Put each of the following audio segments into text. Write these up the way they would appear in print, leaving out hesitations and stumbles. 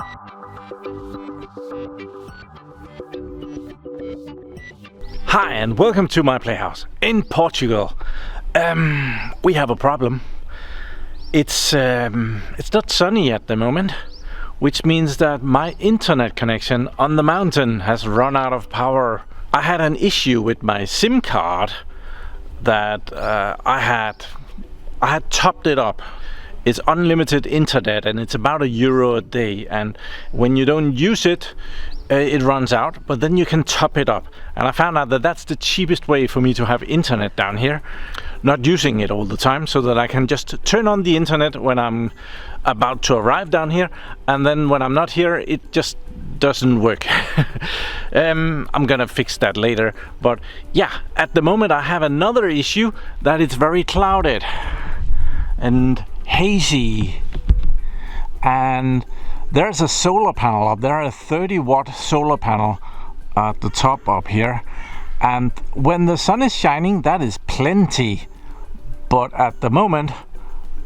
Hi and welcome to my playhouse in Portugal. We have a problem. It's not sunny at the moment, which means that my internet connection on the mountain has run out of power. I had an issue with my SIM card that I had topped it up. It's unlimited internet and it's about €1 a day, and when you don't use it, it runs out, but then you can top it up. And I found out that that's the cheapest way for me to have internet down here, not using it all the time, so that I can just turn on the internet when I'm about to arrive down here, and then when I'm not here it just doesn't work. I'm gonna fix that later, but yeah, at the moment I have another issue, that it's very clouded and hazy, and there's a solar panel up there, a 30-watt solar panel at the top up here, and when the sun is shining that is plenty, but at the moment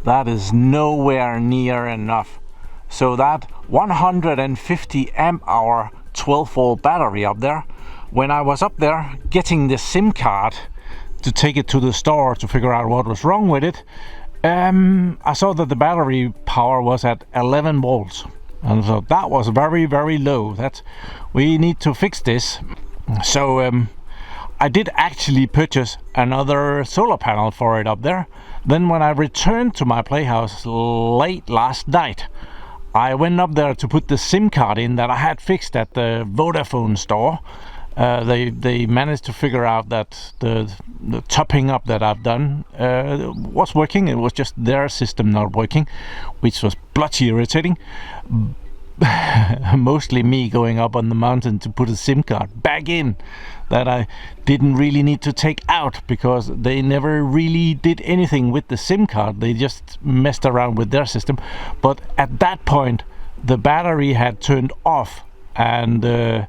that is nowhere near enough. So that 150 amp hour 12-volt battery up there, when I was up there getting the SIM card to take it to the store to figure out what was wrong with it, I saw that the battery power was at 11 volts, and so that was very, very low. We need to fix this. So I did actually purchase another solar panel for it up there. Then when I returned to my playhouse late last night, I went up there to put the SIM card in that I had fixed at the Vodafone store. They managed to figure out that the topping up that I've done was working. It was just their system not working, which was bloody irritating. Mostly me going up on the mountain to put a SIM card back in that I didn't really need to take out, because they never really did anything with the SIM card. They just messed around with their system. But at that point the battery had turned off, and the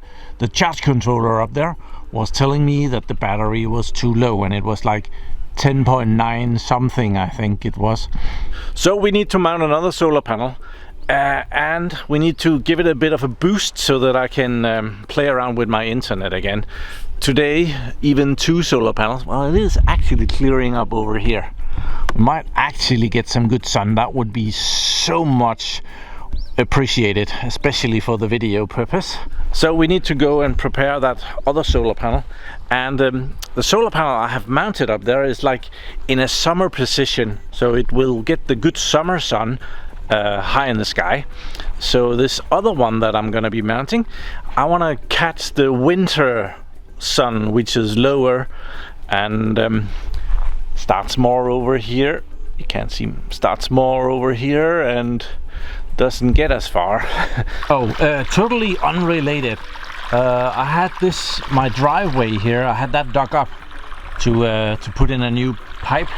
charge controller up there was telling me that the battery was too low, and it was like 10.9 something, I think it was. So we need to mount another solar panel, and we need to give it a bit of a boost so that I can play around with my internet again. Today even 2 solar panels. Well, it is actually clearing up over here. We might actually get some good sun. That would be so much appreciated, especially for the video purpose. So we need to go and prepare that other solar panel, and the solar panel I have mounted up there is like in a summer position, so it will get the good summer sun high in the sky. So this other one that I'm gonna be mounting, I want to catch the winter sun, which is lower, and starts more over here. You can't see, starts more over here and doesn't get as far. Totally unrelated. I had my driveway here, I had that dug up to put in a new pipe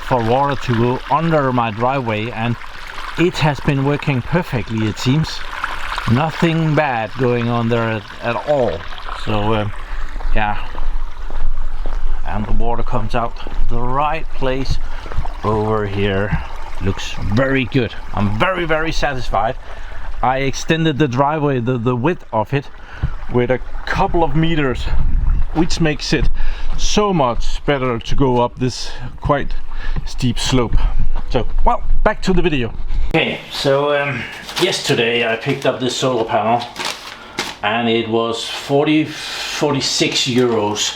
for water to go under my driveway, and it has been working perfectly, it seems. Nothing bad going on there at all. So yeah, and the water comes out the right place over here. Looks very good. I'm very, very satisfied. I extended the driveway, the width of it, with a couple of meters, which makes it so much better to go up this quite steep slope. So, well, back to the video. Okay, so yesterday I picked up this solar panel, and it was 46 euros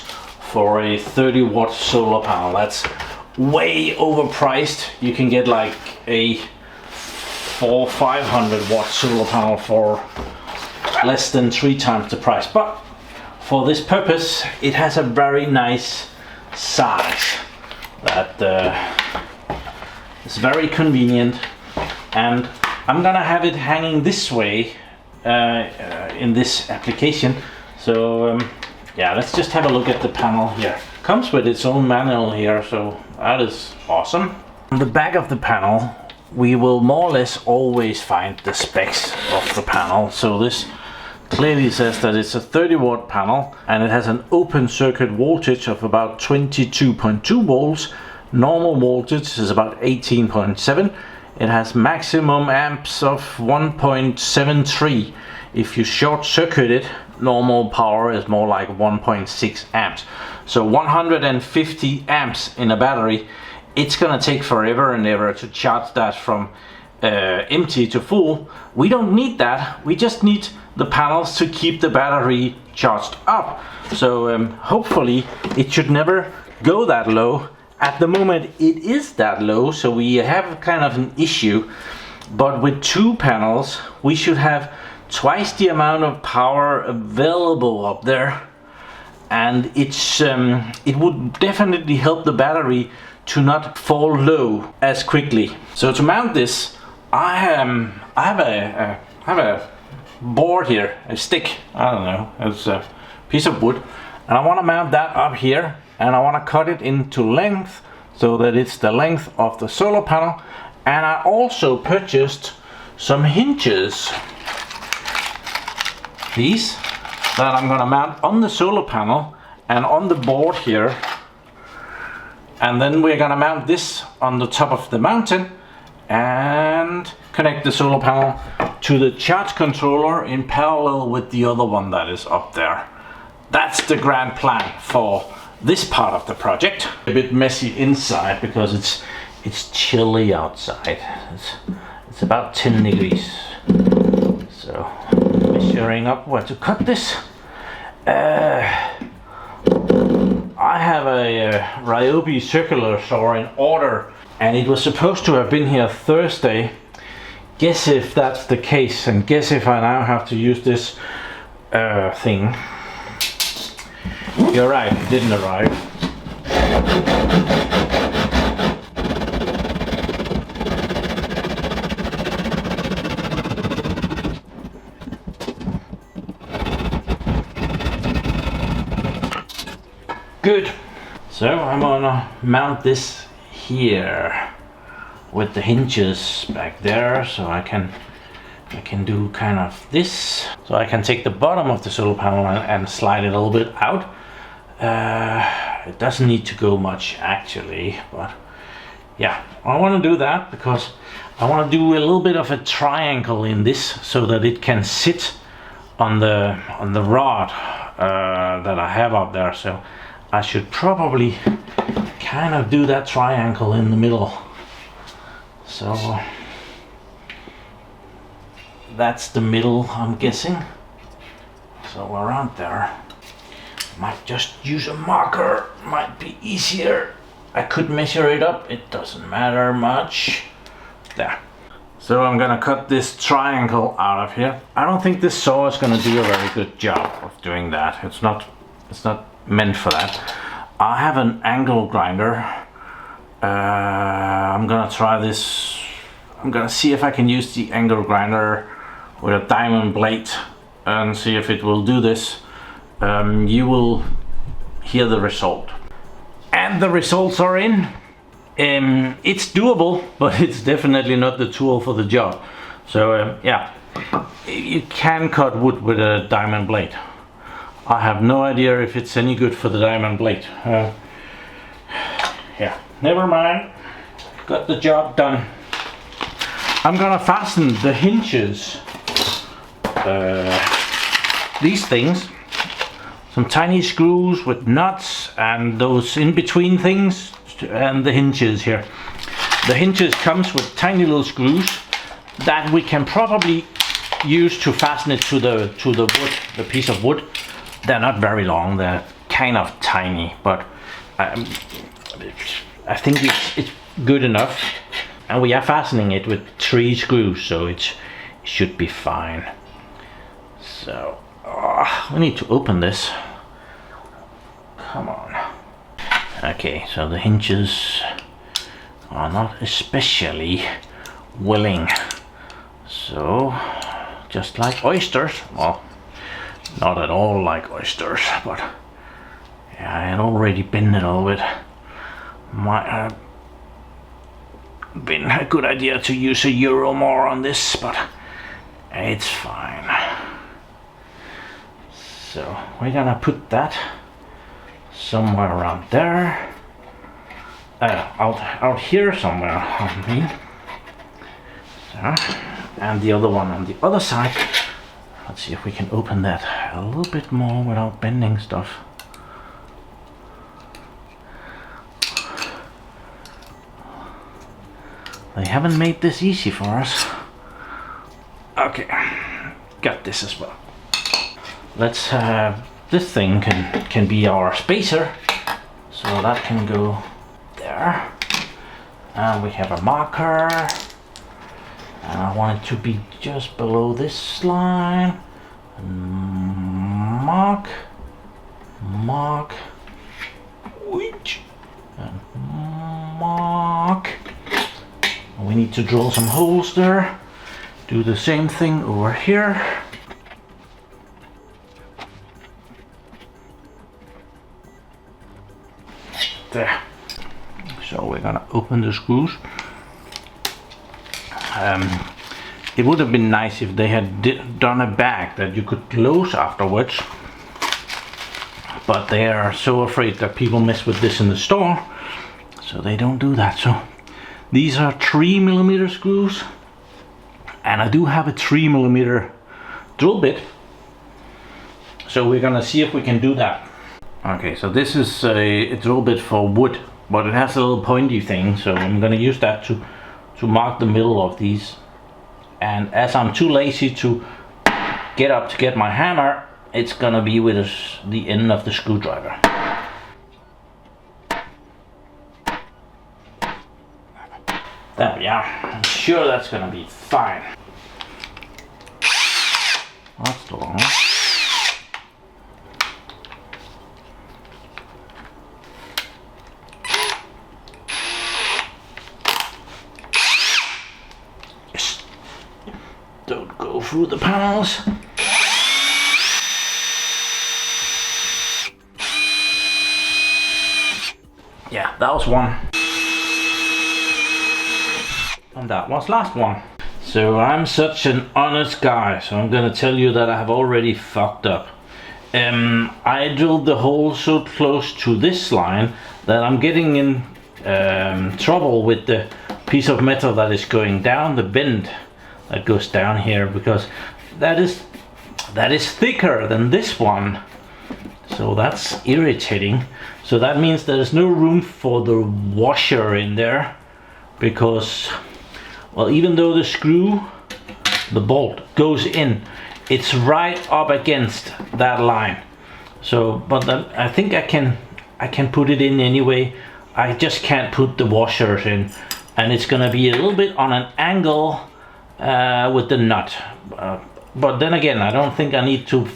for a 30-watt solar panel. That's way overpriced. You can get like a 500 watt solar panel for less than 3 times the price, but for this purpose it has a very nice size that is very convenient, and I'm gonna have it hanging this way in this application. So yeah, let's just have a look at the panel here. Comes with its own manual here, so that is awesome. On the back of the panel we will more or less always find the specs of the panel. So this clearly says that it's a 30-watt panel, and it has an open circuit voltage of about 22.2 volts. Normal voltage is about 18.7. It has maximum amps of 1.73. If you short circuit it, normal power is more like 1.6 amps. So 150 amps in a battery, it's gonna take forever and ever to charge that from empty to full. We don't need that. We just need the panels to keep the battery charged up. So hopefully it should never go that low. At the moment it is that low, so we have kind of an issue. But with 2 panels we should have twice the amount of power available up there, and it would definitely help the battery to not fall low as quickly. So to mount this, I have a board here, a stick, I don't know, it's a piece of wood, and I want to mount that up here, and I want to cut it into length so that it's the length of the solar panel. And I also purchased some hinges, these, that I'm going to mount on the solar panel and on the board here, and then we're going to mount this on the top of the mountain and connect the solar panel to the charge controller in parallel with the other one that is up there. That's the grand plan for this part of the project. A bit messy inside because it's chilly outside. It's about 10 degrees. So measuring up where to cut this. I have a Ryobi circular saw in order, and it was supposed to have been here Thursday. Guess if that's the case, and guess if I now have to use this thing. You're right, it didn't arrive. Good. So I'm gonna mount this here with the hinges back there, so I can do kind of this. So I can take the bottom of the solar panel and slide it a little bit out. It doesn't need to go much actually, but yeah, I want to do that because I want to do a little bit of a triangle in this so that it can sit on the rod that I have up there. So I should probably kind of do that triangle in the middle. So that's the middle, I'm guessing. So around there. Might just use a marker, might be easier. I could measure it up, it doesn't matter much. There. So I'm gonna cut this triangle out of here. I don't think this saw is gonna do a very good job of doing that. It's not meant for that. I have an angle grinder. I'm gonna try this. I'm gonna see if I can use the angle grinder with a diamond blade and see if it will do this. You will hear the result. And the results are in. It's doable, but it's definitely not the tool for the job. So yeah, you can cut wood with a diamond blade. I have no idea if it's any good for the diamond blade. Yeah, never mind. Got the job done. I'm gonna fasten the hinges. These things. Some tiny screws with nuts and those in between things, and the hinges here. The hinges comes with tiny little screws that we can probably use to fasten it to the wood, the piece of wood. They're not very long, they're kind of tiny, but I think it's good enough. And we are fastening it with 3 screws, so it should be fine. So we need to open this. Come on. Okay, so the hinges are not especially willing. So, just like oysters, well, not at all like oysters, but yeah, I had already been a little bit. Might have been a good idea to use a euro more on this, but it's fine. So we're gonna put that somewhere around there, out here somewhere, I mean. There. And the other one on the other side. Let's see if we can open that a little bit more without bending stuff. They haven't made this easy for us. Okay, got this as well. Let's this thing can be our spacer, so that can go there. And we have a marker, and I want it to be just below this line. And mark, and mark. We need to drill some holes there. Do the same thing over here. There. So we're gonna open the screws. It would have been nice if they had done a bag that you could close afterwards, but they are so afraid that people mess with this in the store, so they don't do that. So these are 3mm screws, and I do have a 3mm drill bit, so we're gonna see if we can do that. Okay, so this is a drill bit for wood, but it has a little pointy thing, so I'm gonna use that to mark the middle of these. And as I'm too lazy to get up to get my hammer, it's gonna be with the end of the screwdriver. There we are. I'm sure that's gonna be fine. That's the wrong one. Yes. Don't go through the panels. Yeah, that was one. And that was last one. So I'm such an honest guy, so I'm gonna tell you that I have already fucked up. I drilled the hole so close to this line that I'm getting in trouble with the piece of metal that is going down the bend that goes down here, because that is thicker than this one. So that's irritating. So that means there's no room for the washer in there, because, well, even though the bolt goes in, it's right up against that line. So, but then I think I can put it in anyway. I just can't put the washers in, and it's gonna be a little bit on an angle with the nut. But then again, I don't think I need to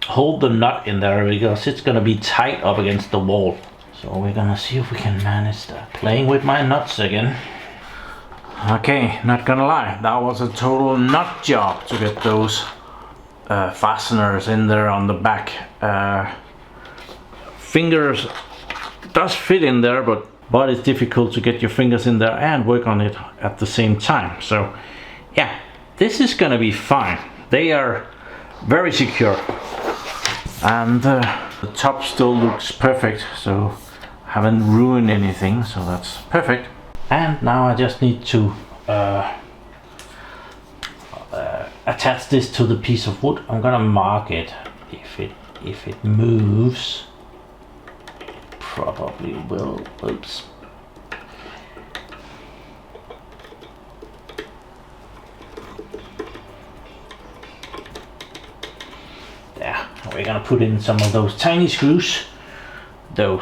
hold the nut in there, because it's gonna be tight up against the wall. So we're gonna see if we can manage that. Playing with my nuts again. Okay, not gonna lie, that was a total nut job to get those fasteners in there on the back. Fingers does fit in there, but it's difficult to get your fingers in there and work on it at the same time. So yeah, this is gonna be fine. They are very secure, and the top still looks perfect, so I haven't ruined anything, so that's perfect. And now I just need to attach this to the piece of wood. I'm gonna mark it. If it moves, probably will. Oops. There. We're gonna put in some of those tiny screws. They're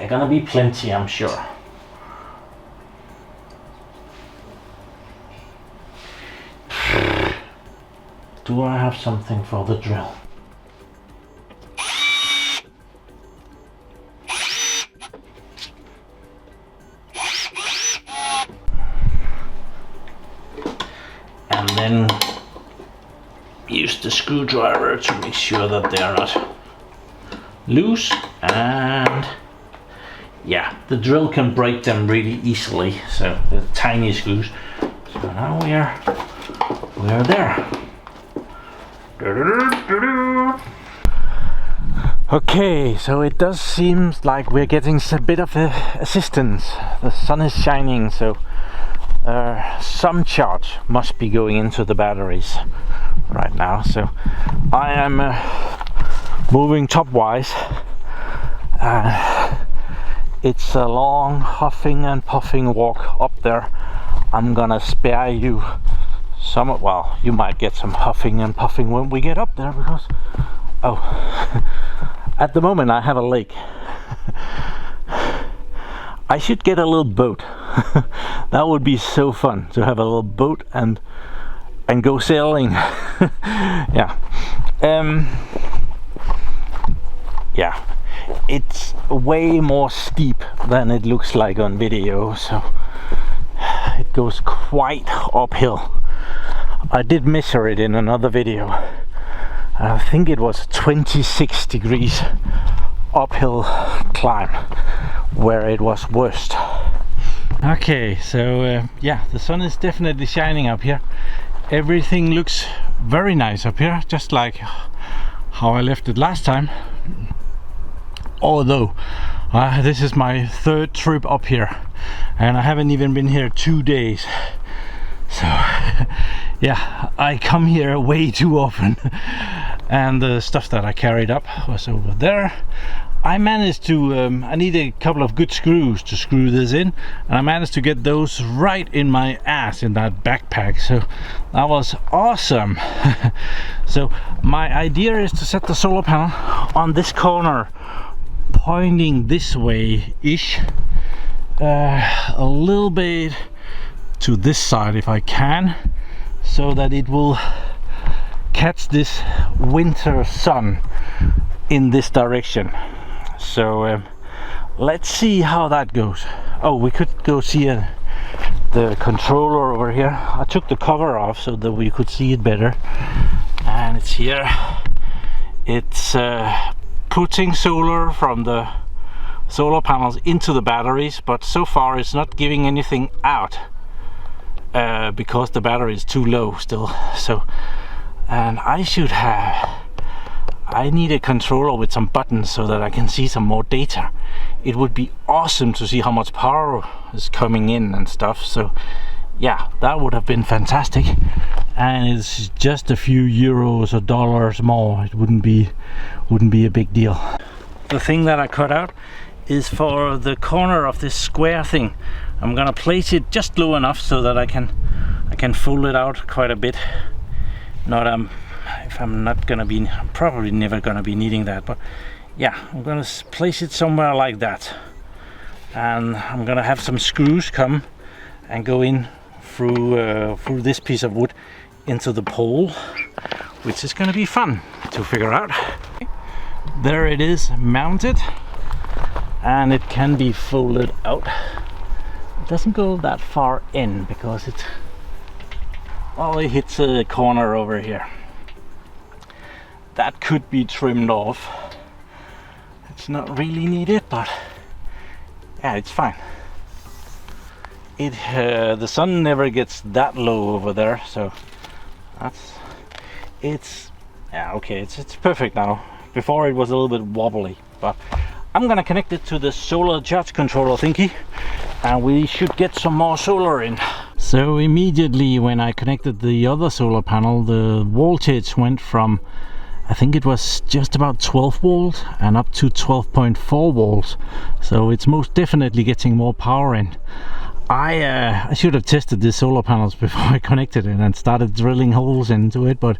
gonna be plenty, I'm sure. Do I have something for the drill? And then use the screwdriver to make sure that they are not loose, and yeah, the drill can break them really easily, so the tiny screws. So now we are there. Okay, so it does seem like we're getting a bit of assistance. The sun is shining, so some charge must be going into the batteries right now, so I am moving topwise. It's a long huffing and puffing walk up there. I'm gonna spare you some, well, you might get some huffing and puffing when we get up there, because at the moment I have a lake. I should get a little boat. That would be so fun to have a little boat and go sailing. Yeah. Yeah, it's way more steep than it looks like on video, so it goes quite uphill. I did measure it in another video. I think it was 26 degrees uphill climb where it was worst. Okay, so yeah, the sun is definitely shining up here. Everything looks very nice up here, just like how I left it last time. Although this is my third trip up here and I haven't even been here 2 days, so yeah, I come here way too often. And the stuff that I carried up was over there. I managed to I need a couple of good screws to screw this in, and I managed to get those right in my ass in that backpack, so that was awesome. So my idea is to set the solar panel on this corner, pointing this way ish, a little bit to this side if I can, so that it will catch this winter sun in this direction. So let's see how that goes. Oh, we could go see the controller over here. I took the cover off so that we could see it better, and it's here. It's putting solar from the solar panels into the batteries, but so far it's not giving anything out because the battery is too low still. So, and I need a controller with some buttons so that I can see some more data. It would be awesome to see how much power is coming in and stuff. So yeah, that would have been fantastic. And it's just a few euros or dollars more. It wouldn't be a big deal. The thing that I cut out is for the corner of this square thing. I'm gonna place it just low enough so that I can fold it out quite a bit. I'm probably never gonna be needing that, but yeah, I'm gonna place it somewhere like that, and I'm gonna have some screws come and go in through this piece of wood into the pole, which is gonna be fun to figure out. There it is, mounted, and it can be folded out. It doesn't go that far in because it only hits a corner over here. That could be trimmed off. It's not really needed, but yeah, it's fine. The sun never gets that low over there, so it's perfect now. Before it was a little bit wobbly, but I'm gonna connect it to the solar charge controller thingy, and we should get some more solar in. So immediately when I connected the other solar panel, the voltage went from, I think it was just about 12 volts and up to 12.4 volts. So it's most definitely getting more power in. I should have tested the solar panels before I connected it and started drilling holes into it, but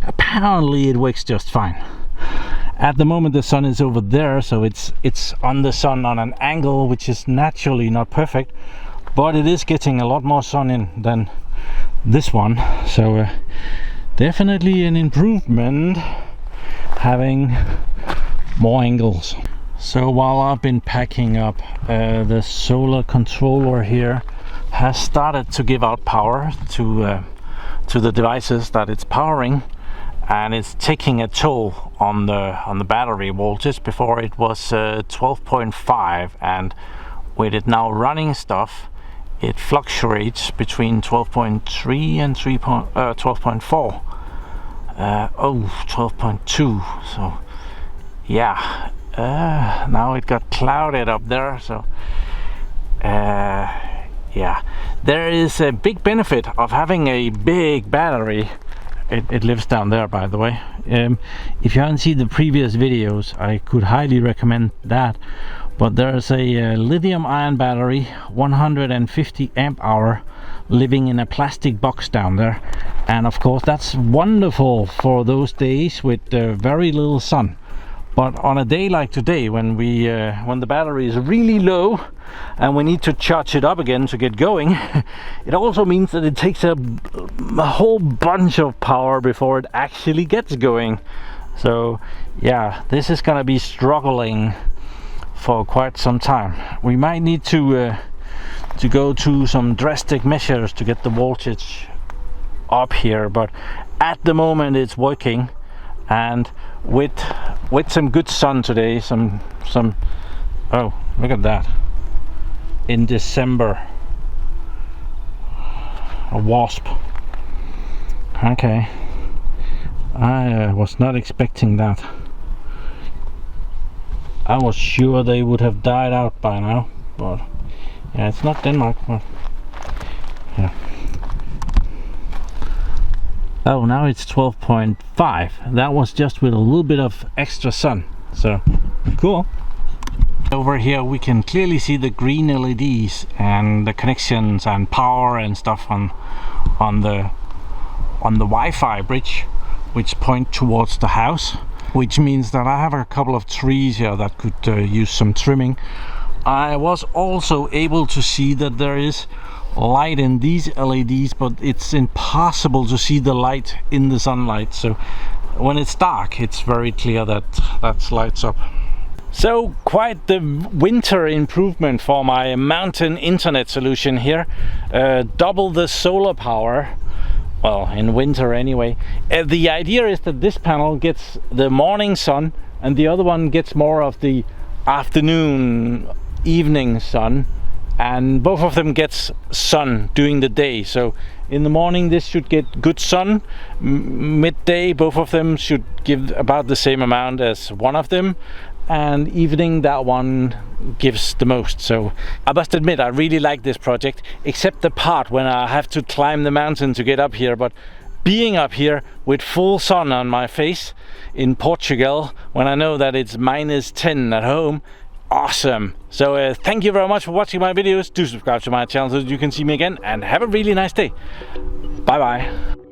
apparently it works just fine. At the moment the sun is over there, so it's on the sun on an angle which is naturally not perfect, but it is getting a lot more sun in than this one. So definitely an improvement having more angles. So while I've been packing up, the solar controller here has started to give out power to the devices that it's powering, and it's taking a toll on the battery voltage. Before it was 12.5, and with it now running stuff, it fluctuates between 12.3 and 12.4. 12.2. So yeah, now it got clouded up there, so yeah, there is a big benefit of having a big battery. It lives down there, by the way. If you haven't seen the previous videos, I could highly recommend that. But there's a lithium ion battery, 150 amp hour, living in a plastic box down there. And of course that's wonderful for those days with very little sun. But on a day like today, when the battery is really low and we need to charge it up again to get going, it also means that it takes a whole bunch of power before it actually gets going. So yeah, this is gonna be struggling for quite some time. We might need to go to some drastic measures to get the voltage up here, but at the moment it's working. And with some good sun today, some oh, look at that, in December, a wasp. Okay, I was not expecting that. I was sure they would have died out by now, but yeah, it's not Denmark, but yeah. Oh, now it's 12.5. That was just with a little bit of extra sun, so cool. Over here we can clearly see the green LEDs and the connections and power and stuff on the Wi-Fi bridge, which point towards the house, which means that I have a couple of trees here that could use some trimming. I was also able to see that there is light in these LEDs, but it's impossible to see the light in the sunlight, so when it's dark it's very clear that lights up. So quite the winter improvement for my mountain internet solution here. Double the solar power, well, in winter anyway. The idea is that this panel gets the morning sun and the other one gets more of the afternoon, evening sun, and both of them gets sun during the day. So in the morning this should get good sun, midday both of them should give about the same amount as one of them, and evening that one gives the most. So I must admit I really like this project, except the part when I have to climb the mountain to get up here. But being up here with full sun on my face in Portugal, when I know that it's -10 at home, awesome. So thank you very much for watching my videos. Do subscribe to my channel so that you can see me again, and have a really nice day. Bye bye.